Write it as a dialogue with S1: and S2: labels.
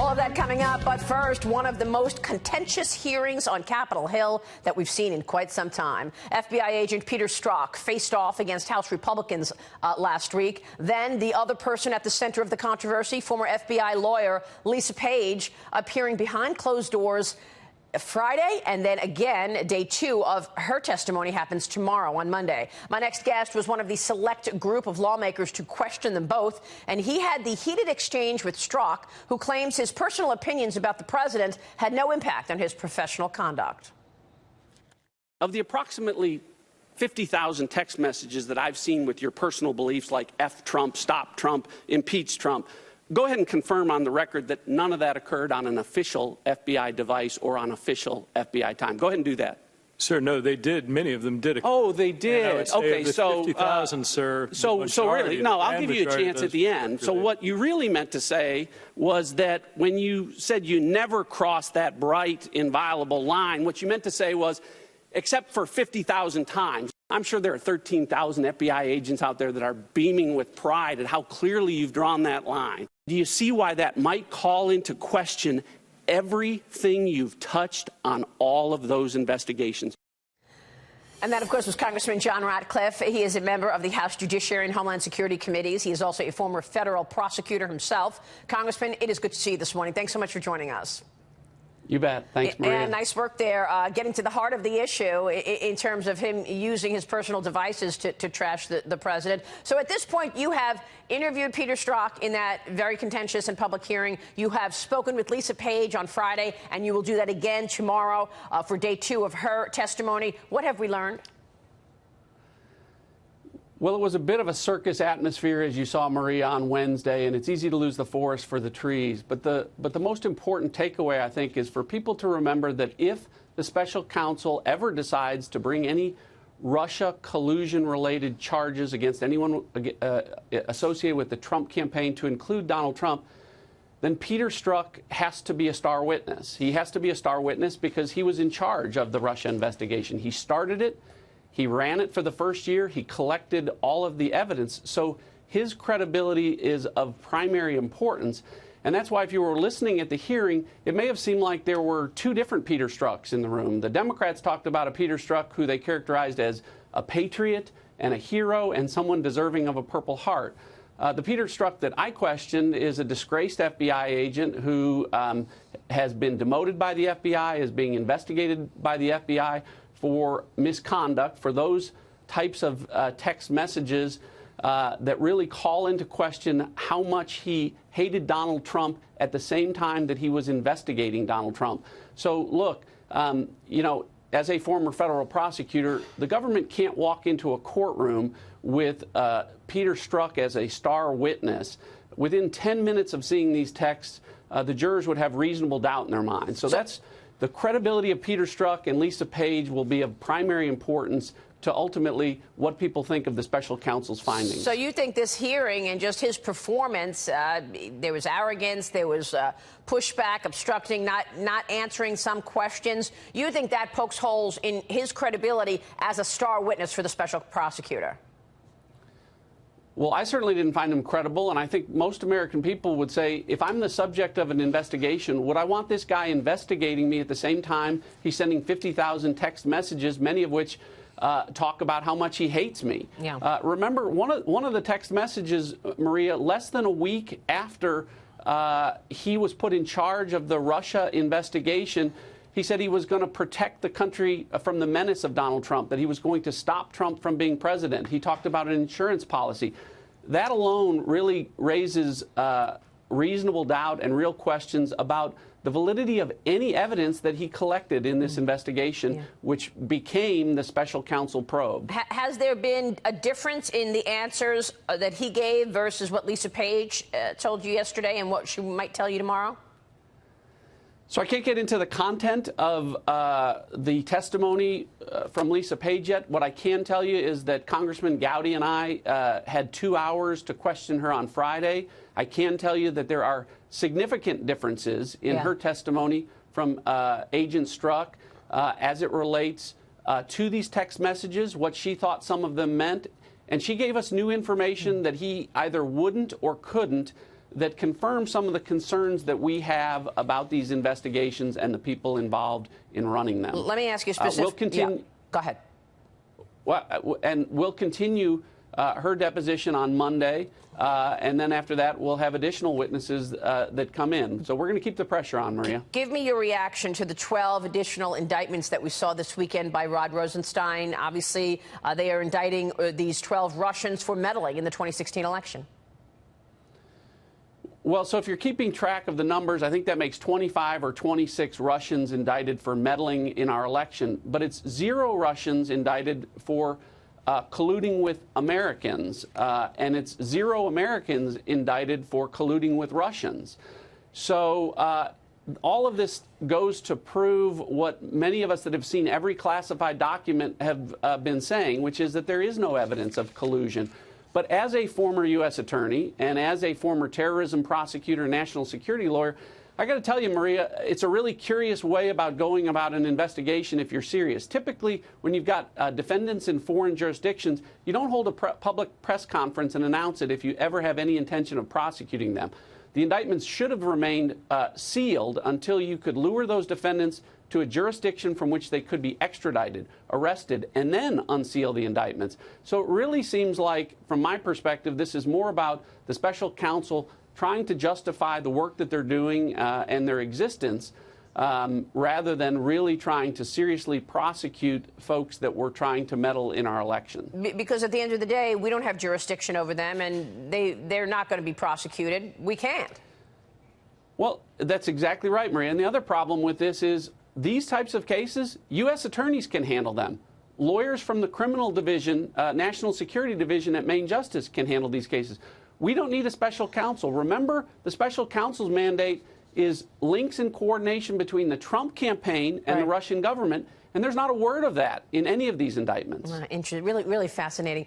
S1: All of that coming up, but first, one of the most contentious hearings on Capitol Hill that we've seen in quite some time. FBI agent Peter Strzok faced off against House Republicans last week. Then the other person at the center of the controversy, former FBI lawyer Lisa Page, appearing behind closed doors Friday, and then again, day 2 of her testimony happens tomorrow on Monday. My next guest was one of the select group of lawmakers to question them both, and he had the heated exchange with Strzok, who claims his personal opinions about the president had no impact on his professional conduct.
S2: Of the approximately 50,000 text messages that I've seen with your personal beliefs like F Trump, stop Trump, impeach Trump, go ahead and confirm on the record that none of that occurred on an official FBI device or on official FBI time. Go ahead and do that.
S3: Sir, no, they did. Many of them did.
S2: Oh, they did. Okay, so
S3: 50,000, sir.
S2: So really, no, I'll give you a chance at the end. So what you really meant to say was that when you said you never crossed that bright, inviolable line, what you meant to say was, except for 50,000 times. I'm sure there are 13,000 FBI agents out there that are beaming with pride at how clearly you've drawn that line. Do you see why that might call into question everything you've touched on all of those investigations?
S1: And that, of course, was Congressman John Ratcliffe. He is a member of the House Judiciary and Homeland Security Committees. He is also a former federal prosecutor himself. Congressman, it is good to see you this morning. Thanks so much for joining us.
S2: You bet. Thanks, Maria.
S1: And nice work there, getting to the heart of the issue in terms of him using his personal devices to trash the president. So at this point, you have interviewed Peter Strzok in that very contentious and public hearing. You have spoken with Lisa Page on Friday, and you will do that again tomorrow for day 2 of her testimony. What have we learned?
S2: Well, it was a bit of a circus atmosphere, as you saw, Maria, on Wednesday, and it's easy to lose the forest for the trees. But the most important takeaway, I think, is for people to remember that if the special counsel ever decides to bring any Russia collusion-related charges against anyone associated with the Trump campaign, to include Donald Trump, then Peter Strzok has to be a star witness. He has to be a star witness because he was in charge of the Russia investigation. He started it. He ran it for the first year. He collected all of the evidence. So his credibility is of primary importance. And that's why if you were listening at the hearing, it may have seemed like there were 2 different Peter Strzok's in the room. The Democrats talked about a Peter Strzok who they characterized as a patriot and a hero and someone deserving of a Purple Heart. The Peter Strzok that I questioned is a disgraced FBI agent who has been demoted by the FBI, is being investigated by the FBI for misconduct, for those types of text messages that really call into question how much he hated Donald Trump at the same time that he was investigating Donald Trump. So, look, you know, as a former federal prosecutor, the government can't walk into a courtroom with Peter Strzok as a star witness. Within 10 minutes of seeing these texts, the jurors would have reasonable doubt in their minds. So that's the credibility of Peter Strzok and Lisa Page will be of primary importance to ultimately what people think of the special counsel's findings.
S1: So you think this hearing and just his performance, there was arrogance, there was pushback, obstructing, not answering some questions. You think that pokes holes in his credibility as a star witness for the special prosecutor?
S2: Well, I certainly didn't find him credible, and I think most American people would say, if I'm the subject of an investigation, would I want this guy investigating me at the same time he's sending 50,000 text messages, many of which talk about how much he hates me?
S1: Yeah.
S2: Remember, one of the text messages, Maria, less than a week after he was put in charge of the Russia investigation, he said he was going to protect the country from the menace of Donald Trump, that he was going to stop Trump from being president. He talked about an insurance policy. That alone really raises reasonable doubt and real questions about the validity of any evidence that he collected in this investigation, which became the special counsel probe.
S1: Has there been a difference in the answers that he gave versus what Lisa Page told you yesterday and what she might tell you tomorrow?
S2: So I can't get into the content of the testimony from Lisa Page yet. What I can tell you is that Congressman Gowdy and I had 2 hours to question her on Friday. I can tell you that there are significant differences in her testimony from Agent Strzok as it relates to these text messages, what she thought some of them meant. And she gave us new information that he either wouldn't or couldn't that confirm some of the concerns that we have about these investigations and the people involved in running them.
S1: Let me ask you specifically.
S2: We'll continue.
S1: Yeah. Go ahead.
S2: Well, and we'll continue her deposition on Monday, and then after that, we'll have additional witnesses that come in. So we're going to keep the pressure on, Maria.
S1: Give me your reaction to the 12 additional indictments that we saw this weekend by Rod Rosenstein. Obviously, they are indicting these 12 Russians for meddling in the 2016 election.
S2: Well, so if you're keeping track of the numbers, I think that makes 25 or 26 Russians indicted for meddling in our election. But it's 0 Russians indicted for colluding with Americans, and it's 0 Americans indicted for colluding with Russians. So all of this goes to prove what many of us that have seen every classified document have been saying, which is that there is no evidence of collusion. But as a former U.S. attorney and as a former terrorism prosecutor and national security lawyer, I got to tell you, Maria, it's a really curious way about going about an investigation if you're serious. Typically, when you've got defendants in foreign jurisdictions, you don't hold a public press conference and announce it if you ever have any intention of prosecuting them. The indictments should have remained sealed until you could lure those defendants to a jurisdiction from which they could be extradited, arrested, and then unseal the indictments. So it really seems like, from my perspective, this is more about the special counsel trying to justify the work that they're doing and their existence, rather than really trying to seriously prosecute folks that were trying to meddle in our election.
S1: Because at the end of the day, we don't have jurisdiction over them, and they're not going to be prosecuted. We can't.
S2: Well, that's exactly right, Maria. And the other problem with this is these types of cases, U.S. attorneys can handle them. Lawyers from the criminal division, national security division at Main Justice can handle these cases. We don't need a special counsel. Remember, the special counsel's mandate is links and coordination between the Trump campaign and the Russian government, and there's not a word of that in any of these indictments.
S1: Really, really fascinating.